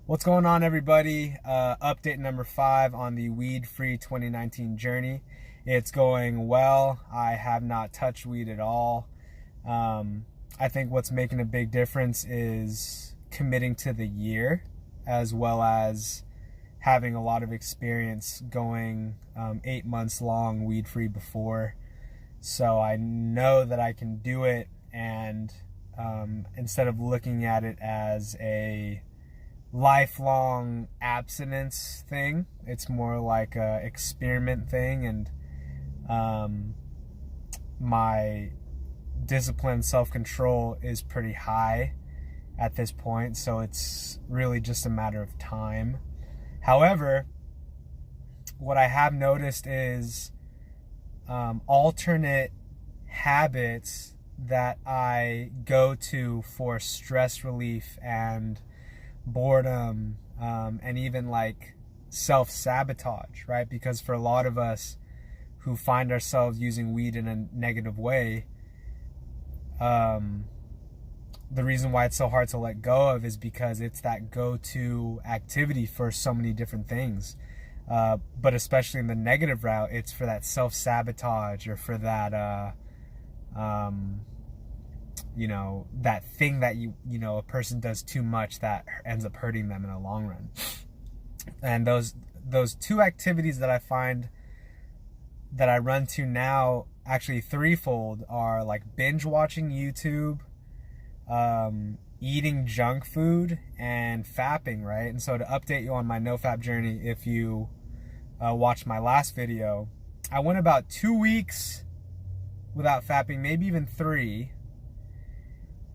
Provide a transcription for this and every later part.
What's going on, everybody? Update number 5 on the weed-free 2019 journey. It's going well. I have not touched weed at all. I think what's making a big difference is committing to the year, as well as having a lot of experience going 8 months long weed-free before. So I know that I can do it, and instead of looking at it as a lifelong abstinence thing, it's more like a experiment thing, and my discipline, self-control is pretty high at this point, so it's really just a matter of time. However, what I have noticed is alternate habits that I go to for stress relief and boredom, and even like self-sabotage, right? Because for a lot of us who find ourselves using weed in a negative way, the reason why it's so hard to let go of is because it's that go-to activity for so many different things. But especially in the negative route, it's for that self-sabotage, or for that that thing that a person does too much that ends up hurting them in the long run. And those two activities that I find that I run to now, actually threefold, are like binge watching YouTube, eating junk food, and fapping, right? And so to update you on my NoFap journey, if you watched my last video, I went about 2 weeks without fapping, maybe even 3.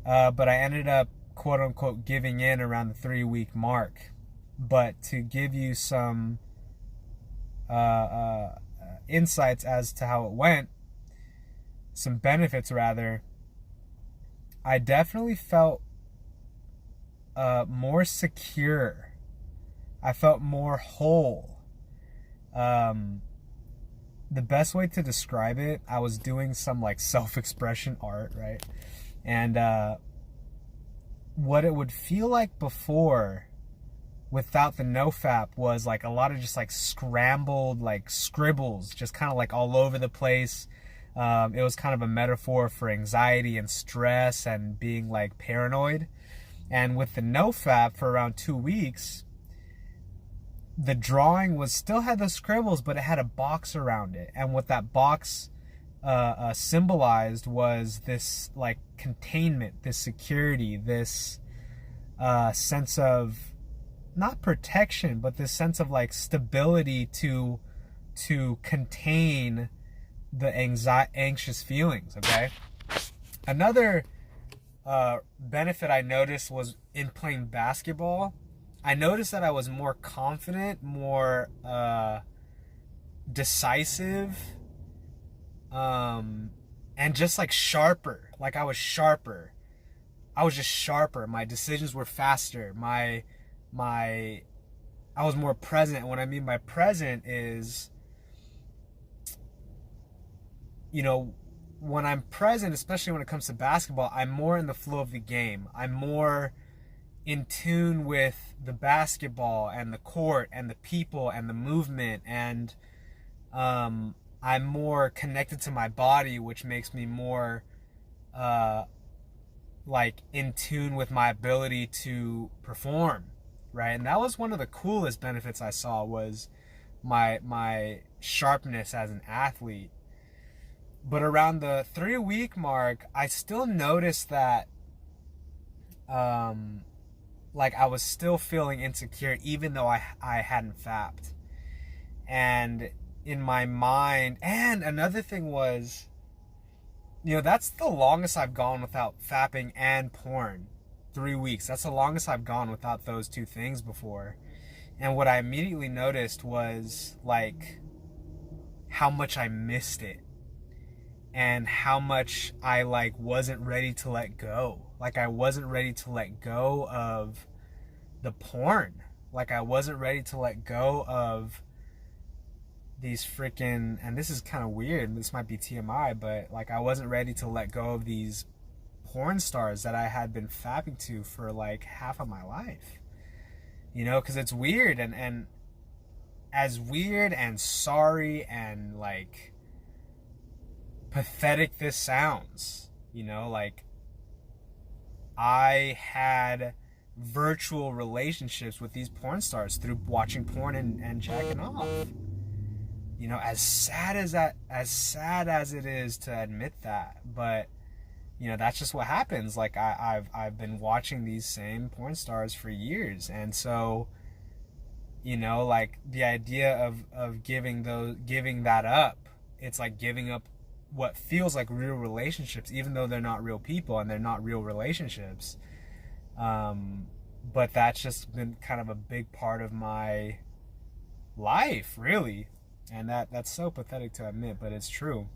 But I ended up, quote unquote, giving in around the 3-week mark. But to give you some insights as to how it went, some benefits rather, I definitely felt more secure. I felt more whole. The best way to describe it, I was doing some like self-expression art, right? And what it would feel like before without the NoFap was like a lot of just like scrambled like scribbles, just kind of like all over the place. It was kind of a metaphor for anxiety and stress and being like paranoid. And with the NoFap for around 2 weeks, the drawing was still had the scribbles, but it had a box around it. And what that box symbolized was this like containment, this security, this sense of not protection, but this sense of like stability to contain the anxious feelings. Okay. Another benefit I noticed was in playing basketball. I noticed that I was more confident, more decisive, and just like sharper. Like I was sharper. I was just sharper. My decisions were faster. I was more present. And what I mean by present is, when I'm present, especially when it comes to basketball, I'm more in the flow of the game. I'm more in tune with the basketball and the court and the people and the movement, and I'm more connected to my body, which makes me more like in tune with my ability to perform, right? And that was one of the coolest benefits I saw, was my sharpness as an athlete. But around the 3-week mark, I still noticed that like I was still feeling insecure, even though I hadn't fapped. And in my mind, and another thing was, that's the longest I've gone without fapping and porn. 3 weeks. That's the longest I've gone without those two things before. And what I immediately noticed was like how much I missed it, and how much I like wasn't ready to let go. Like I wasn't ready to let go of the porn. Like I wasn't ready to let go of these freaking, and this is kind of weird, this might be TMI, but like I wasn't ready to let go of these porn stars that I had been fapping to for like half of my life. you know, because it's weird, and as weird and sorry and like pathetic this sounds, you know, like I had virtual relationships with these porn stars through watching porn and jacking off. You know, as sad as it is to admit that, but you know, that's just what happens. Like I've been watching these same porn stars for years, and so, you know, like the idea of giving that up, it's like giving up what feels like real relationships, even though they're not real people and they're not real relationships. But that's just been kind of a big part of my life, really. And that's so pathetic to admit, but it's true.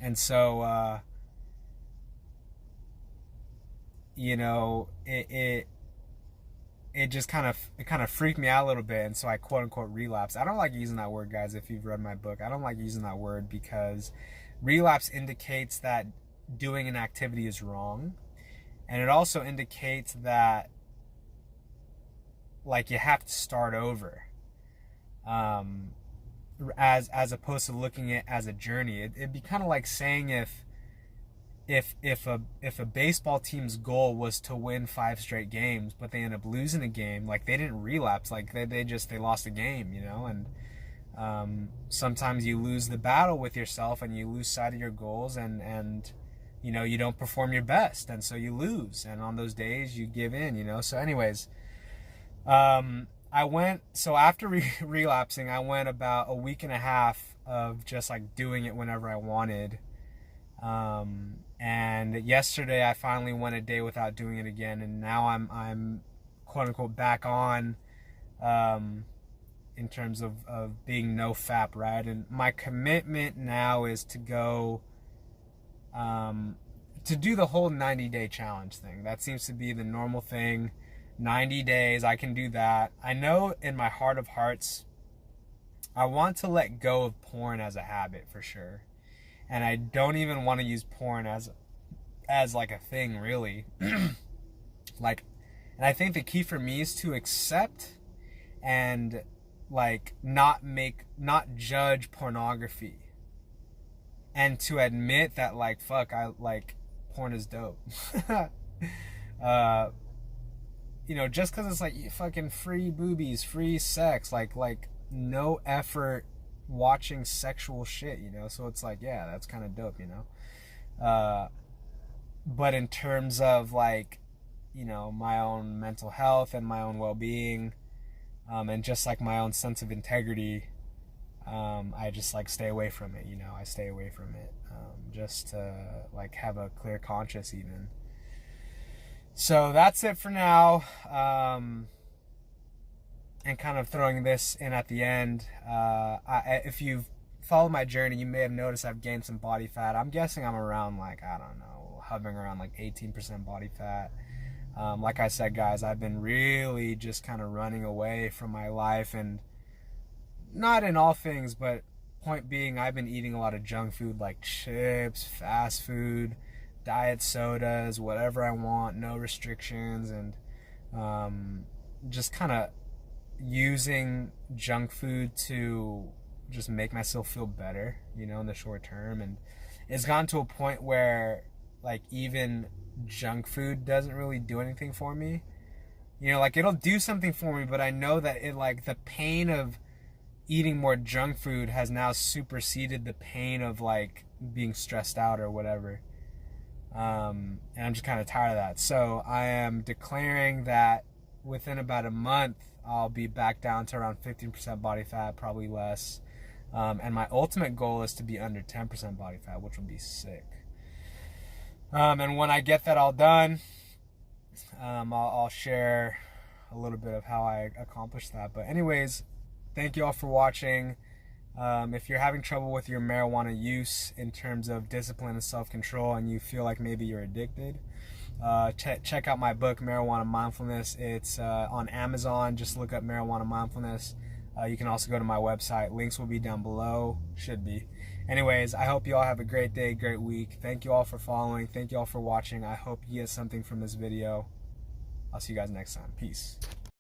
And so, you know, it just kind of freaked me out a little bit, and so I quote unquote relapsed. I don't like using that word, guys. If you've read my book, I don't like using that word because relapse indicates that doing an activity is wrong, and it also indicates that like you have to start over, as opposed to looking at it as a journey. It'd be kind of like saying if a baseball team's goal was to win 5 straight games, but they end up losing a game, like they didn't relapse, like they lost a game, you know. And sometimes you lose the battle with yourself and you lose sight of your goals, and you know, you don't perform your best, and so you lose, and on those days you give in, you know. So anyways, so after relapsing, I went about a week and a half of just like doing it whenever I wanted. And yesterday I finally went a day without doing it again, and now I'm quote unquote back on, in terms of being NoFap, right? And my commitment now is to go, to do the whole 90-day challenge thing. That seems to be the normal thing. 90 days, I can do that. I know in my heart of hearts, I want to let go of porn as a habit for sure. And I don't even want to use porn as like a thing, really. Like, and I think the key for me is to accept and like not judge pornography, and to admit that like, fuck, I like porn is dope. You know, just because it's like fucking free boobies, free sex, like no effort watching sexual shit, you know. So it's like, yeah, that's kind of dope, you know. But in terms of like, you know, my own mental health and my own well-being, and just like my own sense of integrity, I just like stay away from it, you know. I stay away from it, just to like have a clear conscience even. So that's it for now. And kind of throwing this in at the end, if you've followed my journey, you may have noticed I've gained some body fat. I'm guessing I'm around like, I don't know, hovering around like 18% body fat. Like I said, guys, I've been really just kind of running away from my life, and not in all things, but point being, I've been eating a lot of junk food like chips, fast food, diet sodas, whatever I want, no restrictions, and just kind of using junk food to just make myself feel better, you know, in the short term. And it's gotten to a point where like even junk food doesn't really do anything for me, you know. Like it'll do something for me, but I know that it, like, the pain of eating more junk food has now superseded the pain of like being stressed out or whatever. And I'm just kind of tired of that. So I am declaring that within about a month, I'll be back down to around 15% body fat, probably less. And my ultimate goal is to be under 10% body fat, which would be sick. And when I get that all done, I'll share a little bit of how I accomplished that. But anyways, thank you all for watching. If you're having trouble with your marijuana use in terms of discipline and self-control, and you feel like maybe you're addicted, check out my book, Marijuana Mindfulness. It's on Amazon. Just look up Marijuana Mindfulness. You can also go to my website. Links will be down below. Should be. Anyways, I hope you all have a great day, great week. Thank you all for following. Thank you all for watching. I hope you get something from this video. I'll see you guys next time. Peace.